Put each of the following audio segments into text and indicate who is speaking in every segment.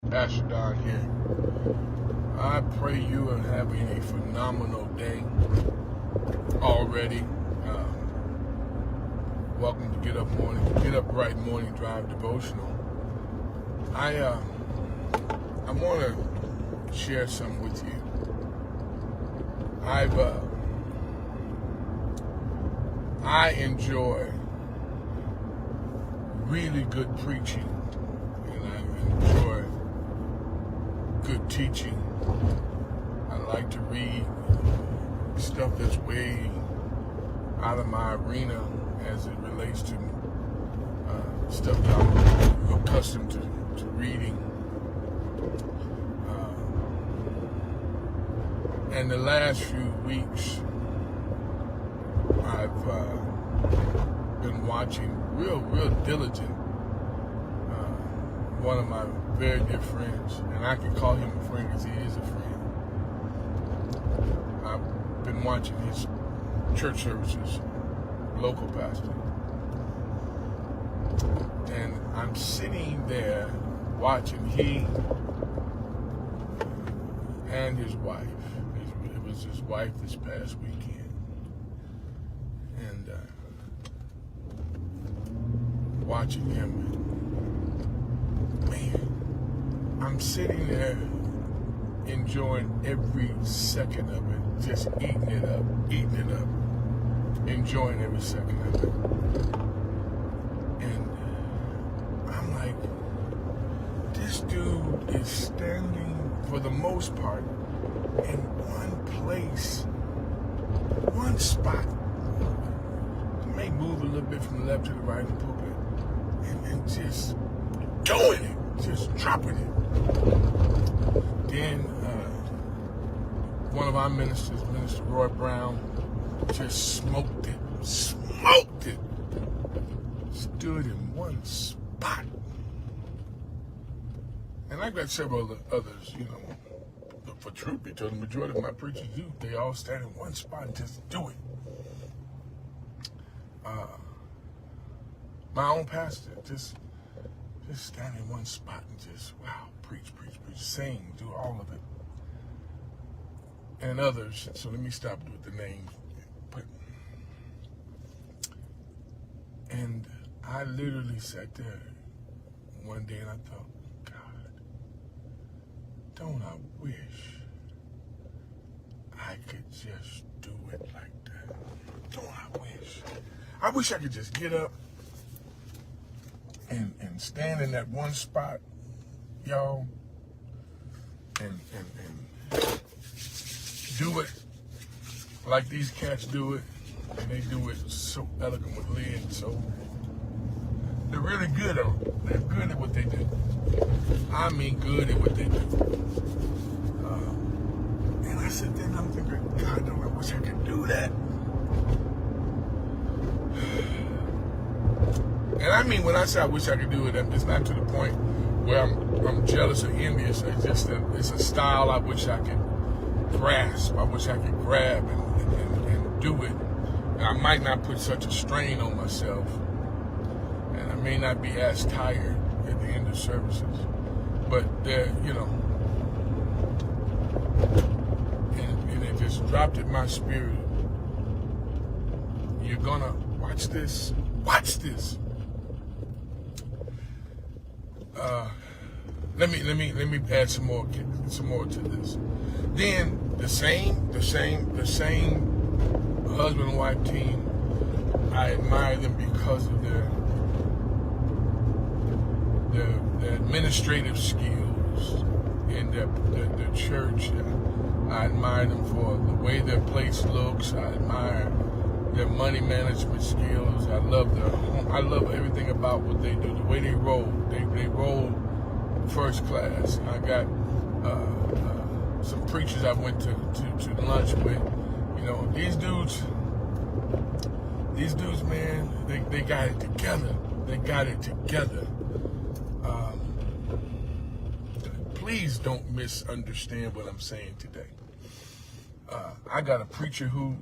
Speaker 1: Pastor Don here. I pray you are having a phenomenal day already. Welcome to Get Up Right Morning Drive Devotional. I want to share something with you. I enjoy really good preaching, and I enjoy good teaching. I like to read stuff that's way out of my arena as it relates to stuff that I'm accustomed to reading. And the last few weeks, I've been watching real diligent. One of my very dear friends, and I can call him a friend because he is a friend. I've been watching his church services, local pastor. And I'm sitting there watching he and his wife. It was his wife this past weekend. And watching him, man, I'm sitting there enjoying every second of it, just eating it up, enjoying every second of it. And I'm like, this dude is standing, for the most part, in one place, one spot. He may move a little bit from the left to the right in the pulpit, and just doing it, just dropping it. Then one of our ministers, Minister Roy Brown, just smoked it, stood in one spot. And I've got several others, for truth be told, the majority of my preachers do. They all stand in one spot and just do it. My own pastor, just stand in one spot and just, wow, preach, sing, do all of it. And others, so let me stop with the names. And I literally sat there one day and I thought, God, don't I wish I could just do it like that? Don't I wish? I wish I could just get up and stand in that one spot, y'all, and do it like these cats do it, and they do it so eloquently and so they're really good at it. They're good at what they do. I mean, good at what they do. And I sit there and I'm thinking, God, I wish I could do that. And I mean, when I say I wish I could do it, it's not to the point where I'm jealous or envious. It's just it's a style I wish I could grasp. I wish I could grab and do it. And I might not put such a strain on myself. And I may not be as tired at the end of services. But there, and it just dropped in my spirit. You're gonna watch this. Let me add some more to this. Then the same husband and wife team, I admire them because of their administrative skills in their church. I admire them for the way their place looks. I admire their money management skills. I love everything about what they do. The way they roll, they roll first class. I got some preachers I went to lunch with. These dudes, man, they got it together. Please don't misunderstand what I'm saying today. I got a preacher who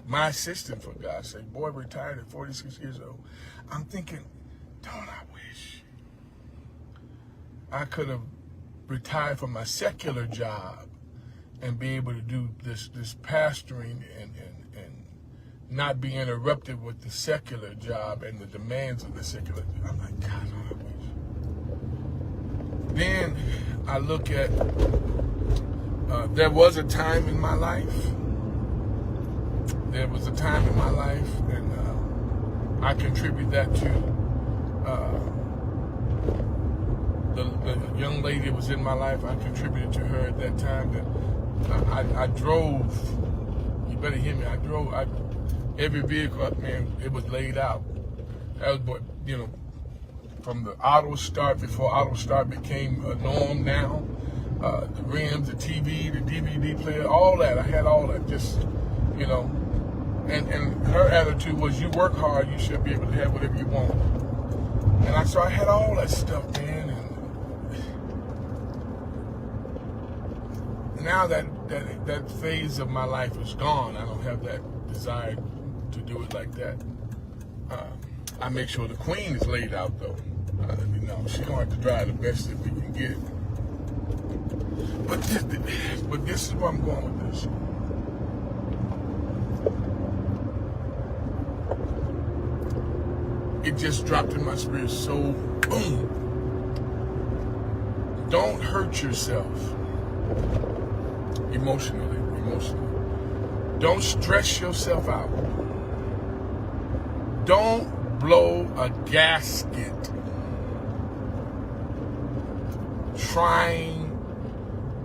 Speaker 1: my assistant, for God's sake, boy retired at 46 years old. I'm thinking, don't I wish I could have retired from my secular job and be able to do this pastoring and not be interrupted with the secular job and the demands of the secular job. I'm like, God, I wish. Then I look at, there was a time in my life. There was a time in my life, and I contribute that to the young lady that was in my life. I contributed to her at that time. That I drove. You better hear me. I drove. Every vehicle, man, it was laid out. That was what, you know, from the auto start, before auto start became a norm now. The rims, the TV, the DVD player, all that. I had all that. Just, you know. And her attitude was, you work hard, you should be able to have whatever you want. And so I had all that stuff, man. And now that phase of my life is gone. I don't have that desire to do it like that. I make sure the queen is laid out, though. You know, she's going to have to drive the best that we can get. But this is where I'm going with this. It just dropped in my spirit, so boom. Don't hurt yourself emotionally. Don't stress yourself out. Don't blow a gasket trying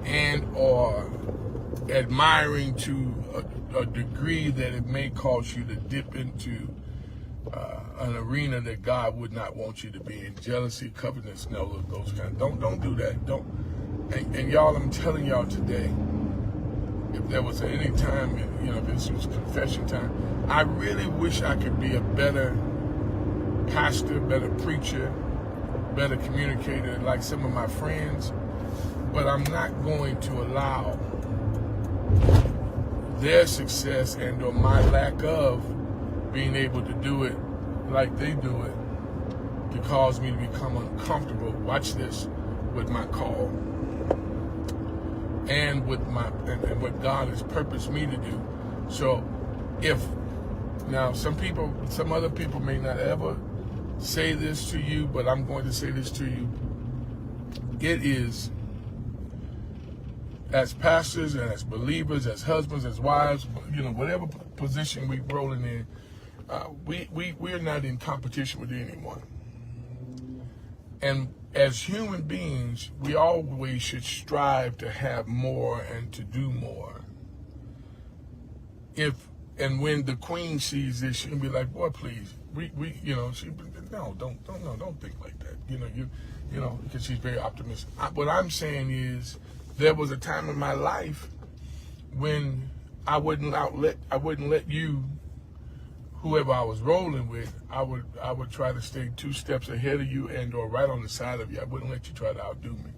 Speaker 1: and or admiring to a degree that it may cause you to dip into an arena that God would not want you to be in. Jealousy, covetousness, no, those kind. Don't do that. Don't. And y'all, I'm telling y'all today, if there was any time, you know, this was confession time, I really wish I could be a better pastor, better preacher, better communicator like some of my friends, but I'm not going to allow their success and or my lack of being able to do it like they do it to cause me to become uncomfortable, watch this, with my call and with and what God has purposed me to do. So some other people may not ever say this to you, but I'm going to say this to you. It is, as pastors and as believers, as husbands, as wives, you know, whatever position we're rolling in, we're not in competition with anyone. And as human beings, we always should strive to have more and to do more. And when the queen sees this, she'll be like, boy, please, we you know, don't think like that. You know, because she's very optimistic. What I'm saying is, there was a time in my life when I wouldn't let you, whoever I was rolling with, I would try to stay 2 steps ahead of you and or right on the side of you. I wouldn't let you try to outdo me.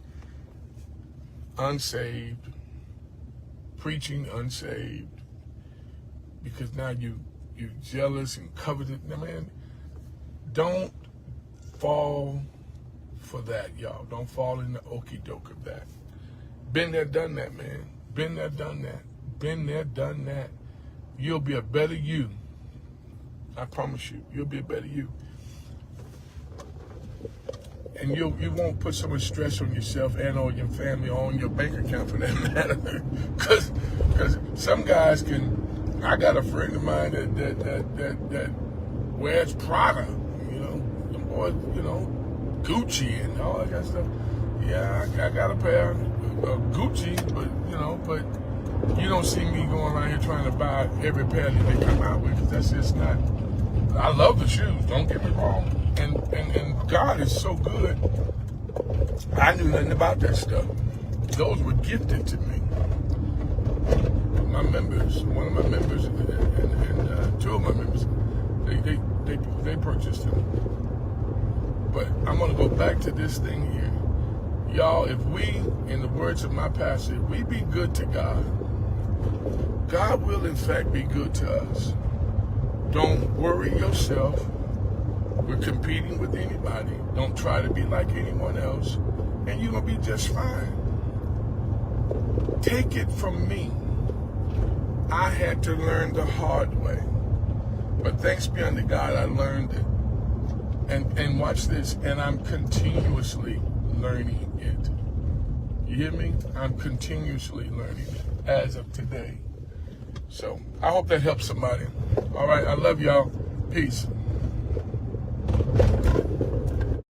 Speaker 1: Unsaved, preaching unsaved, because now you're jealous and coveted. Now, man, don't fall for that, y'all. Don't fall in the okie doke of that. Been there, done that, man. Been there, done that. Been there, done that. You'll be a better you. I promise you, you'll be a better you. And you won't put so much stress on yourself and on your family or on your bank account for that matter. Because some guys can. I got a friend of mine that wears Prada, you know, the boys, you know, Gucci and all that kind of stuff. Yeah, I got a pair of Gucci, but you don't see me going around here trying to buy every pair that they come out with, because that's just not. I love the shoes, don't get me wrong, and God is so good. I knew nothing about that stuff. Those were gifted to me. My members, one of my members, and 2 of my members, they purchased them. But I'm gonna go back to this thing here, y'all. If we, in the words of my pastor, if we be good to God, God will in fact be good to us. Don't worry yourself with competing with anybody. Don't try to be like anyone else. and you're going to be just fine. Take it from me. I had to learn the hard way. But thanks be unto God, I learned it. And watch this, and I'm continuously learning it. You hear me? I'm continuously learning it as of today. So I hope that helps somebody. All right, I love y'all. Peace.